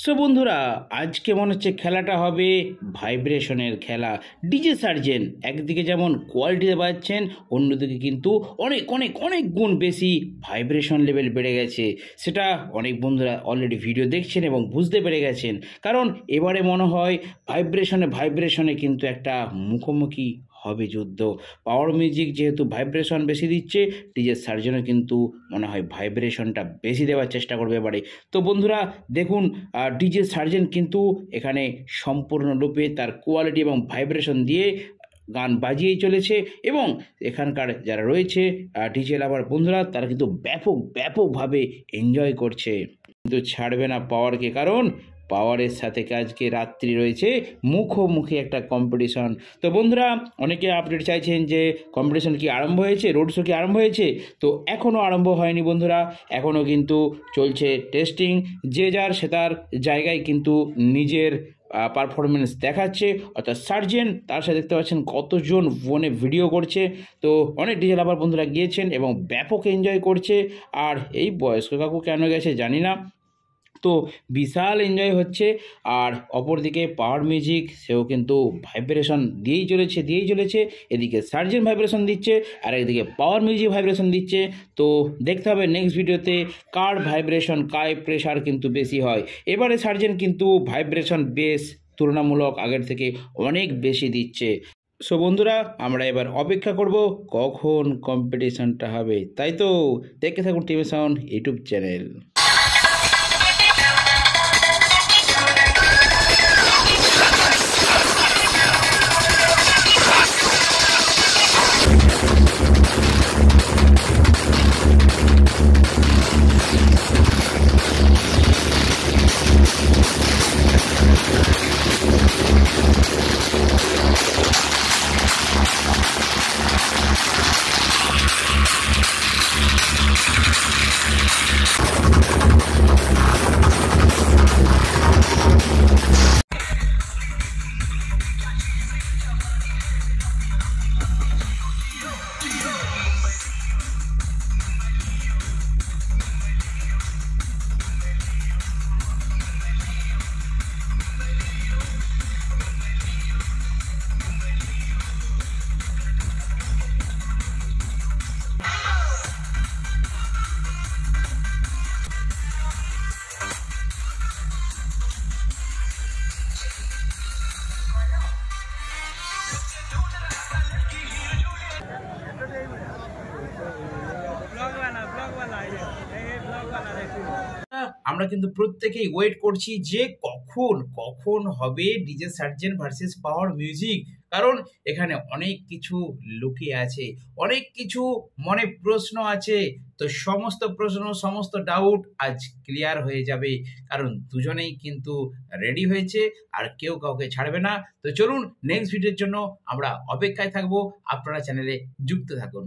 So বন্ধুরা, আজকে মনে হচ্ছে খেলাটা হবে ভাইব্রেশনের খেলা। ডিজে সার্জেন একদিকে যেমন কোয়ালিটিতে বাজাচ্ছেন, অন্যদিকে কিন্তু অনেক অনেক অনেক গুণ বেশি ভাইব্রেশন লেভেল বেড়ে গেছে। সেটা অনেক বন্ধুরা অলরেডি ভিডিও দেখছেন এবং বুঝতে পেরে গেছেন, কারণ এবারে মনে হয় ভাইব্রেশনে কিন্তু একটা মুখোমুখি হবে যুদ্ধ। পাওয়ার মিউজিক যেহেতু ভাইব্রেশন বেশি দিচ্ছে, ডিজে সার্জনও কিন্তু মনে হয় ভাইব্রেশনটা বেশি দেওয়ার চেষ্টা করবে এবারে। তো বন্ধুরা দেখুন, ডিজে সার্জেন কিন্তু এখানে সম্পূর্ণরূপে তার কোয়ালিটি এবং ভাইব্রেশন দিয়ে গান বাজিয়েই চলেছে, এবং এখানকার যারা রয়েছে ডিজে লাভার বন্ধুরা, তারা কিন্তু ব্যাপকভাবে এনজয় করছে, কিন্তু ছাড়বে না পাওয়ারকে, কারণ পাওয়ারের সাথে আজকে রাত্রি রয়েছে মুখোমুখি একটা কম্পিটিশন। তো বন্ধুরা, অনেকে আপডেট চাইছেন যে কম্পিটিশন কি আরম্ভ হয়েছে, রোড শো কি আরম্ভ হয়েছে? তো এখনও আরম্ভ হয়নি বন্ধুরা, এখনও কিন্তু চলছে টেস্টিং। যে যার সে তার জায়গায় কিন্তু নিজের পারফরমেন্স দেখাচ্ছে। অর্থাৎ সার্জেন, তার সাথে দেখতে পাচ্ছেন কতজন ফোনে ভিডিও করছে। তো অনেক ডিজে লাভার বন্ধুরা গিয়েছেন এবং ব্যাপক এনজয় করছে। আর এই বয়স্ক কাকু কেন গেছে জানি না, তো বিশাল এনজয় হচ্ছে। আর অপরদিকে পাওয়ার মিউজিক, সেও কিন্তু ভাইব্রেশন দিয়েই চলেছে। এদিকে সার্জেন ভাইব্রেশন দিচ্ছে, আর একদিকে পাওয়ার মিউজিক ভাইব্রেশন দিচ্ছে। তো দেখতে হবে নেক্সট ভিডিওতে কার ভাইব্রেশন, কার প্রেশার কিন্তু বেশি হয়। এবারে সার্জেন কিন্তু ভাইব্রেশন বেশ তুলনামূলক আগের থেকে অনেক বেশি দিচ্ছে। সো বন্ধুরা, আমরা এবার অপেক্ষা করব কখন কম্পিটিশনটা হবে। তাই তো দেখতে থাকুন টিভি সাউন্ড ইউটিউব চ্যানেল। আমরা কিন্তু প্রত্যেকেই ওয়েট করছি যে কখন হবে DJ Surgeon versus Power Music, কারণ এখানে অনেক কিছু লুকিয়ে আছে, অনেক কিছু মনে প্রশ্ন আছে। তো সমস্ত প্রশ্ন, সমস্ত ডাউট আজ ক্লিয়ার হয়ে যাবে, কারণ দুজনেই কিন্তু রেডি হয়েছে আর কেউ কাউকে ছাড়বে না। তো চলুন নেক্সট ভিডিওর জন্য আমরা অপেক্ষায় থাকবো, আপনারা চ্যানেলে যুক্ত থাকুন।